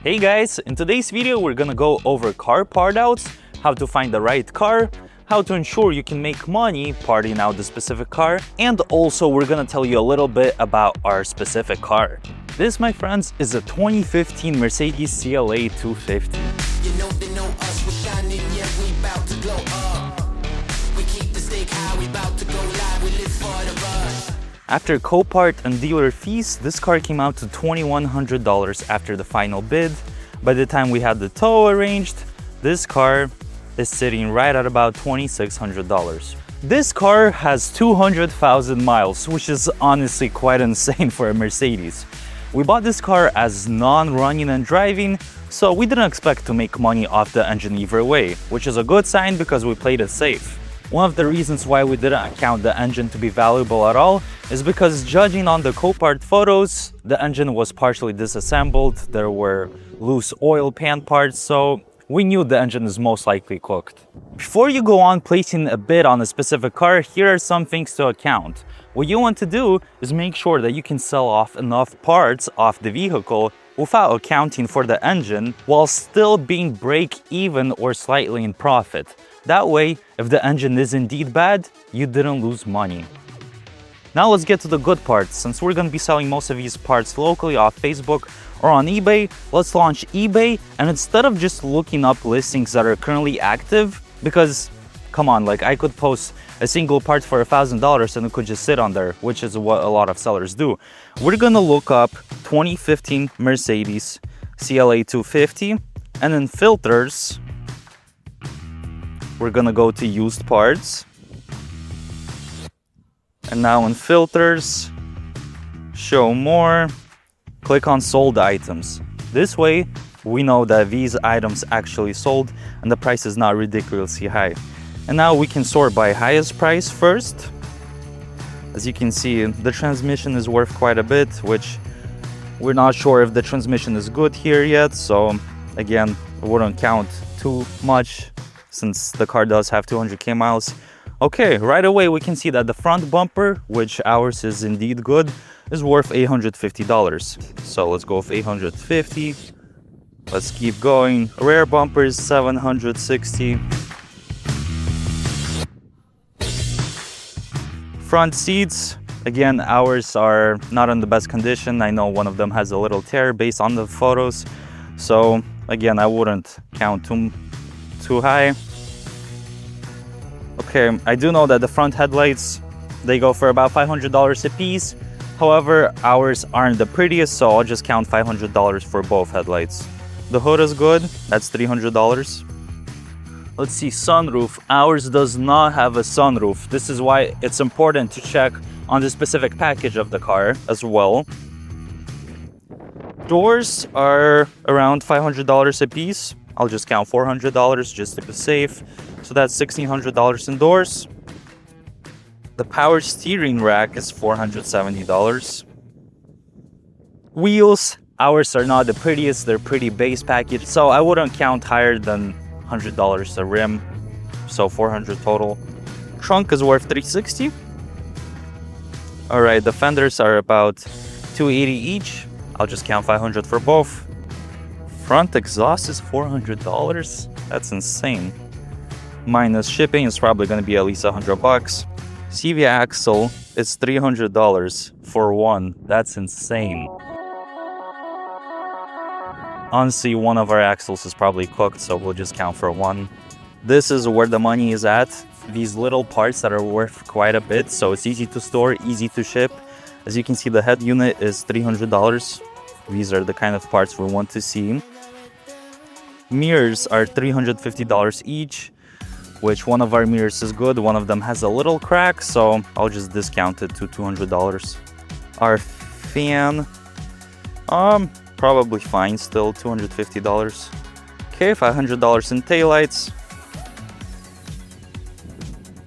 Hey guys, in today's video we're gonna go over car part outs, how to find the right car, how to ensure you can make money parting out the specific car, and also we're gonna tell you a little bit about our specific car. This, my friends, is a 2015 Mercedes CLA250. You know they know us, we're shining, yeah, we about to glow up. We keep the stake high, we about to go live, we live for the rush. After Copart and dealer fees, this car came out to $2,100 after the final bid. By the time we had the tow arranged, this car is sitting right at about $2,600. This car has 200,000 miles, which is honestly quite insane for a Mercedes. We bought this car as non-running and driving, so we didn't expect to make money off the engine either way, which is a good sign because we played it safe. One of the reasons why we didn't count the engine to be valuable at all is because, judging on the Copart photos, the engine was partially disassembled, there were loose oil pan parts, so we knew the engine is most likely cooked. Before you go on placing a bid on a specific car, here are some things to account. What you want to do is make sure that you can sell off enough parts off the vehicle without accounting for the engine, while still being break even or slightly in profit. That way, if the engine is indeed bad, you didn't lose money. Now let's get to the good parts. Since we're going to be selling most of these parts locally off Facebook or on eBay, let's launch eBay, and instead of just looking up listings that are currently active, because come on, like, I could post a single part for $1,000 and it could just sit on there, which is what a lot of sellers do. We're gonna look up 2015 Mercedes CLA250, and in filters, we're gonna go to used parts. And now in filters, show more, click on sold items. This way, we know that these items actually sold and the price is not ridiculously high. And now we can sort by highest price first. As you can see, the transmission is worth quite a bit, which we're not sure if the transmission is good here yet. So again, I wouldn't count too much since the car does have 200k miles. Okay, right away we can see that the front bumper, which ours is indeed good, is worth $850. So let's go with 850. Let's keep going. Rear bumper is 760. Front seats, again, ours are not in the best condition. I know one of them has a little tear based on the photos. So again, I wouldn't count too high. Okay, I do know that the front headlights, they go for about $500 a piece. However, ours aren't the prettiest, so I'll just count $500 for both headlights. The hood is good, that's $300. Let's see, sunroof. Ours does not have a sunroof. This is why it's important to check on the specific package of the car as well. Doors are around $500 a piece. I'll just count $400 just to be safe. So that's $1,600 in doors. The power steering rack is $470. Wheels, ours are not the prettiest. They're pretty base package. So I wouldn't count higher than $100 a rim, so $400 total. Trunk is worth $360. All right, the fenders are about $280 each. I'll just count $500 for both. Front exhaust is $400. That's insane. Minus shipping, is probably going to be at least $100. CV axle is $300 for one. That's insane. Honestly, one of our axles is probably cooked, so we'll just count for one. This is where the money is at. These little parts that are worth quite a bit, so it's easy to store, easy to ship. As you can see, the head unit is $300. These are the kind of parts we want to see. Mirrors are $350 each, which one of our mirrors is good. One of them has a little crack, so I'll just discount it to $200. Our fan, probably fine still, $250. Okay, $500 in taillights.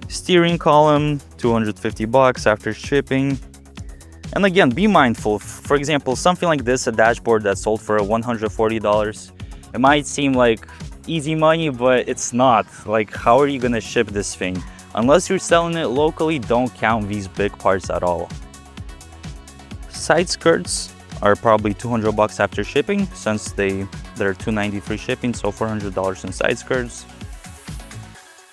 Steering column, $250 after shipping. And again, be mindful. For example, something like this, a dashboard that sold for $140. It might seem like easy money, but it's not. Like, how are you gonna ship this thing? Unless you're selling it locally, don't count these big parts at all. Side skirts are probably 200 bucks after shipping, since they're $290 free shipping, so $400 in side skirts.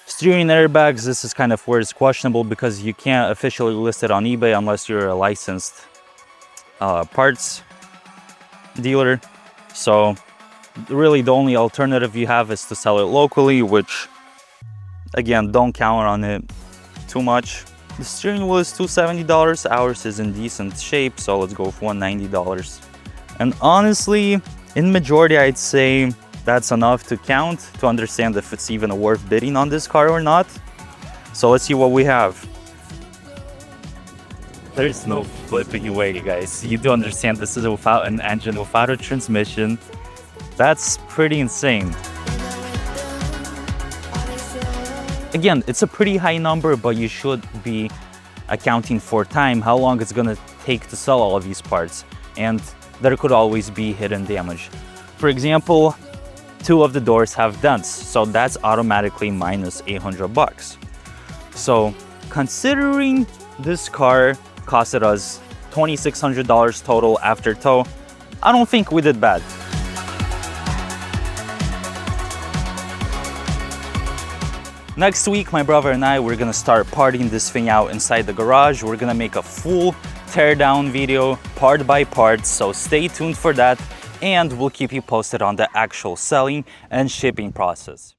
Steering airbags, this is kind of where it's questionable because you can't officially list it on eBay unless you're a licensed parts dealer. So really the only alternative you have is to sell it locally, which again, don't count on it too much. The steering wheel is $270. Ours is in decent shape, so let's go with $190. And honestly, in majority, I'd say that's enough to count to understand if it's even worth bidding on this car or not. So let's see what we have. There's no flipping away, guys. You do understand this is without an engine, without a transmission. That's pretty insane. Again, it's a pretty high number, but you should be accounting for time, how long it's gonna take to sell all of these parts. And there could always be hidden damage. For example, 2 of the doors have dents, so that's automatically minus 800 bucks. So considering this car costed us $2,600 total after tow, I don't think we did bad. Next week, my brother and I, we're gonna start parting this thing out inside the garage. We're gonna make a full teardown video, part by part, so stay tuned for that, and we'll keep you posted on the actual selling and shipping process.